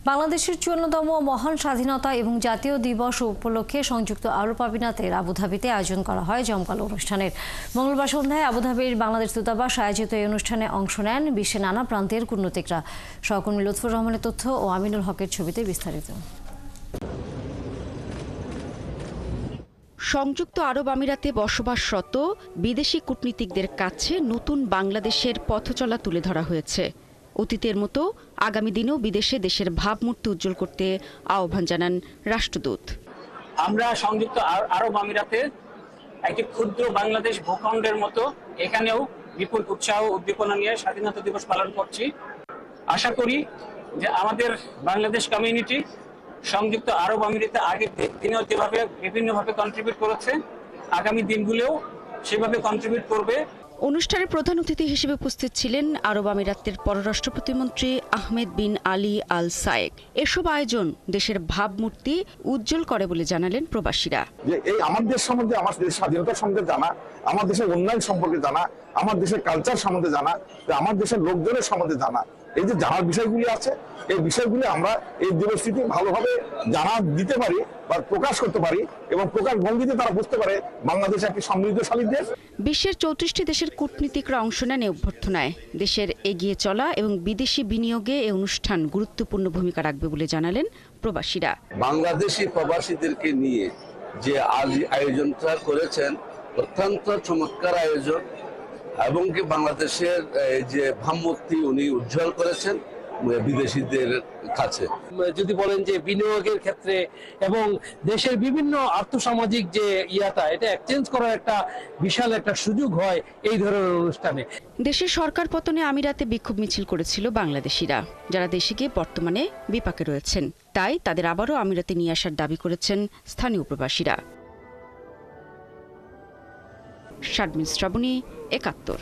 বাংলাদেশের ৫৪তম মহান স্বাধীনতা এবং জাতীয় দিবস উপলক্ষে সংযুক্ত আরব আমিরাতের আবুধাবিতে আয়োজন করা হয় জমকালো অনুষ্ঠানের। মঙ্গলবার সন্ধ্যায় আবুধাবির বাংলাদেশ দূতাবাস আয়োজিত এই অনুষ্ঠানে অংশ নেন বিশ্বের নানা প্রান্তের কূটনীতিকরা। সহকর্মী লুৎফুর রহমানের তথ্য ও আমিনুল হকের ছবিতে বিস্তারিত। সংযুক্ত আরব আমিরাতে বসবাসরত বিদেশি কূটনীতিকদের কাছে নতুন বাংলাদেশের পথচলা তুলে ধরা হয়েছে। অতীতের মতো আগামী দিনেও বিদেশে দেশের ভাবমূর্তি উজ্জ্বল করতে আহ্বান জানান রাষ্ট্রদূত। আমরা সংযুক্ত আরব আমিরাতে একটি ক্ষুদ্র বাংলাদেশ ভূখণ্ডের মতো এখানেও বিপুল উৎসাহ উদ্দীপনা নিয়ে স্বাধীনতা দিবস পালন করছি। আশা করি যে আমাদের বাংলাদেশ কমিউনিটি সংযুক্ত আরব আমিরাতে আগের দিনেও যেভাবে বিভিন্নভাবে কন্ট্রিবিউট করেছে, আগামী দিনগুলোও সেভাবে কন্ট্রিবিউট করবে। অনুষ্ঠানে প্রধান অতিথি হিসেবে উপস্থিত ছিলেন আরব আমিরাতের পররাষ্ট্র প্রতিমন্ত্রী আহমেদ বিন আলী আল সায়েক। এসব আয়োজন দেশের ভাবমূর্তি উজ্জ্বল করে বলে জানালেন প্রবাসীরা। এই আমার দেশ সম্বন্ধে, আমার দেশের স্বাধীনতা সম্বন্ধে জানা, আমার দেশের উন্নয়ন সম্পর্কে জানা, আমার দেশের কালচার সম্বন্ধে জানা, আমার দেশের লোকজনের সম্বন্ধে জানা, এই যে জানার বিষয়গুলি আছে, এই বিষয়গুলি আমরা এই দিবসটিতে ভালোভাবে জানা দিতে পারি বা প্রকাশ করতে পারি এবং প্রকাশ ভঙ্গিতে তারা বুঝতে পারে বাংলাদেশ একটি সমৃদ্ধশালী দেশ। বিশ্বের ৩৪টি দেশের কূটনীতিকরা অংশ নেন এই অভ্যর্থনায়। দেশের এগিয়ে চলা এবং বিদেশি বিনিয়োগে এই অনুষ্ঠান গুরুত্বপূর্ণ ভূমিকা রাখবে বলে জানালেন প্রবাসীরা। বাংলাদেশি প্রবাসীদেরকে নিয়ে যে আয়োজনটা করেছেন অত্যন্ত চমৎকার আয়োজন এবং কি বাংলাদেশের যে ভাবমূর্তি উনি উজ্জ্বল করেছেন বিদেশিদের কাছে। যদি বলেন যে বিনিয়োগের ক্ষেত্রে এবং দেশের বিভিন্ন আর্থসামাজিক যে এটা এক্সচেঞ্জ করার একটা বিশাল একটা সুযোগ হয় এই ধরনের অনুষ্ঠানে। দেশের সরকার পতনে আমিরাতে বিক্ষোভ মিছিল করেছিল বাংলাদেশিরা, যারা দেশে গিয়ে বর্তমানে বিপাকে রয়েছেন। তাই তাদের আবারও আমিরাতে নিয়ে আসার দাবি করেছেন স্থানীয় প্রবাসীরা। শারমিন শ্রাবণী, ৭১।